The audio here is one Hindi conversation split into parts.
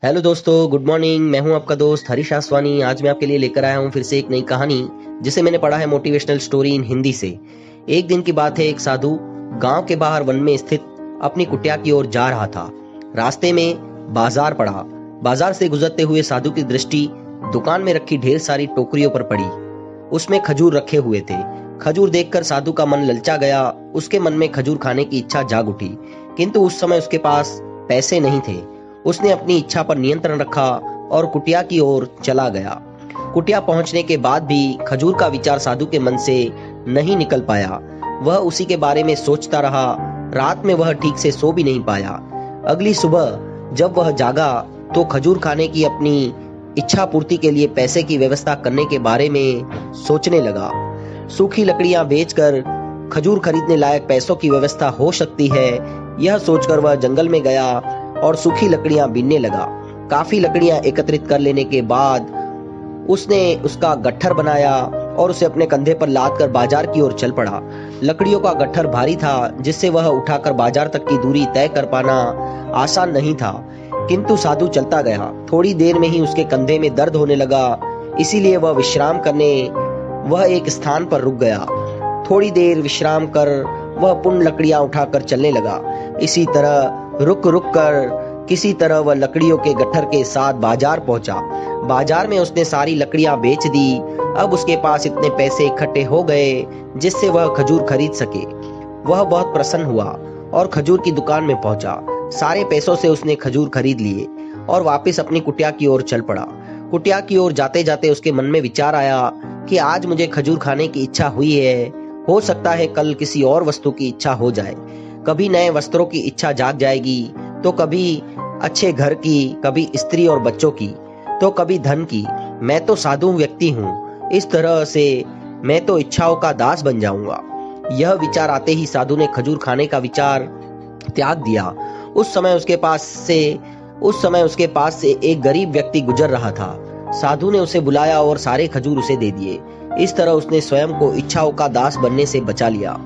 हेलो दोस्तों, गुड मॉर्निंग। मैं हूं आपका दोस्त हरीश आसवानी। आज मैं आपके लिए लेकर आया हूं फिर से एक नई कहानी जिसे मैंने पढ़ा है मोटिवेशनल स्टोरी इन हिंदी से। एक दिन की बात है, एक साधु गांव के बाहर वन में स्थित अपनी कुटिया की ओर जा रहा था। रास्ते में बाजार पड़ा। बाजार से गुजरते हुए साधु की दृष्टि दुकान में रखी ढेर सारी टोकरियों पर पड़ी। उसमें खजूर रखे हुए थे। खजूर देखकर साधु का मन ललचा गया। उसके मन में खजूर खाने की इच्छा जाग उठी, किंतु उस समय उसके पास पैसे नहीं थे। उसने अपनी इच्छा पर नियंत्रण रखा और कुटिया की ओर चला गया। कुटिया पहुंचने के बाद भी खजूर का विचार साधु के मन से नहीं निकल पाया। वह उसी के बारे में सोचता रहा। रात में वह ठीक से सो भी नहीं पाया। अगली सुबह जब वह जागा तो खजूर खाने की अपनी इच्छा पूर्ति के लिए पैसे की व्यवस्था करने के बारे में सोचने लगा। सूखी लकड़ियां बेचकर खजूर खरीदने लायक पैसों की व्यवस्था हो सकती है, यह सोचकर वह जंगल में गया और सूखी लकड़ियां बीनने लगा। काफी लकड़ियां एकत्रित कर लेने के बाद उसने उसका गट्ठर बनाया और उसे अपने कंधे पर लाद कर बाजार की ओर चल पड़ा। लकड़ियों का गट्ठर भारी था, जिससे वह उठाकर बाजार तक की दूरी तय कर पाना आसान नहीं था, किंतु साधु चलता गया। थोड़ी देर में ही उसके कंधे में दर्द होने लगा, इसीलिए वह विश्राम करने वह एक स्थान पर रुक गया। थोड़ी देर विश्राम कर वह पुनः लकड़ियां उठाकर चलने लगा। इसी तरह रुक रुक कर किसी तरह वह लकड़ियों के गट्ठर के साथ बाजार पहुंचा। बाजार में उसने सारी लकड़ियां बेच दी। अब उसके पास इतने पैसे इकट्ठे हो गए जिससे वह खजूर खरीद सके। वह बहुत प्रसन्न हुआ और खजूर की दुकान में पहुंचा। सारे पैसों से उसने खजूर खरीद लिए और वापस अपनी कुटिया की ओर चल पड़ा। कुटिया की ओर जाते जाते उसके मन में विचार आया कि आज मुझे खजूर खाने की इच्छा हुई है, हो सकता है कल किसी और वस्तु की इच्छा हो जाए। कभी नए वस्त्रों की इच्छा जाग जाएगी, तो कभी अच्छे घर की, कभी स्त्री और बच्चों की, तो कभी धन की। मैं तो साधु व्यक्ति हूँ, इस तरह से मैं तो इच्छाओं का दास बन जाऊंगा। यह विचार आते ही साधु ने खजूर खाने का विचार त्याग दिया। उस समय उसके पास से एक गरीब व्यक्ति गुजर रहा था। साधु ने उसे बुलाया और सारे खजूर उसे दे दिए। इस तरह उसने स्वयं को इच्छाओं का दास बनने से बचा लिया।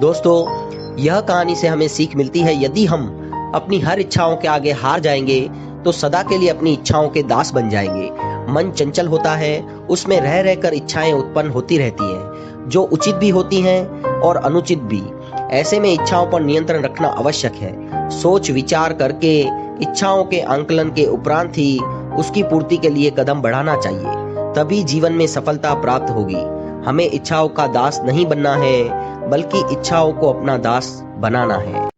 दोस्तों, यह कहानी से हमें सीख मिलती है, यदि हम अपनी हर इच्छाओं के आगे हार जाएंगे तो सदा के लिए अपनी इच्छाओं के दास बन जाएंगे। मन चंचल होता है, उसमें रह रहकर इच्छाएं उत्पन्न होती रहती हैं, जो उचित भी होती हैं और अनुचित भी। ऐसे में इच्छाओं पर नियंत्रण रखना आवश्यक है। सोच विचार करके इच्छाओं के आंकलन के उपरांत ही उसकी पूर्ति के लिए कदम बढ़ाना चाहिए, तभी जीवन में सफलता प्राप्त होगी। हमें इच्छाओं का दास नहीं बनना है, बल्कि इच्छाओं को अपना दास बनाना है।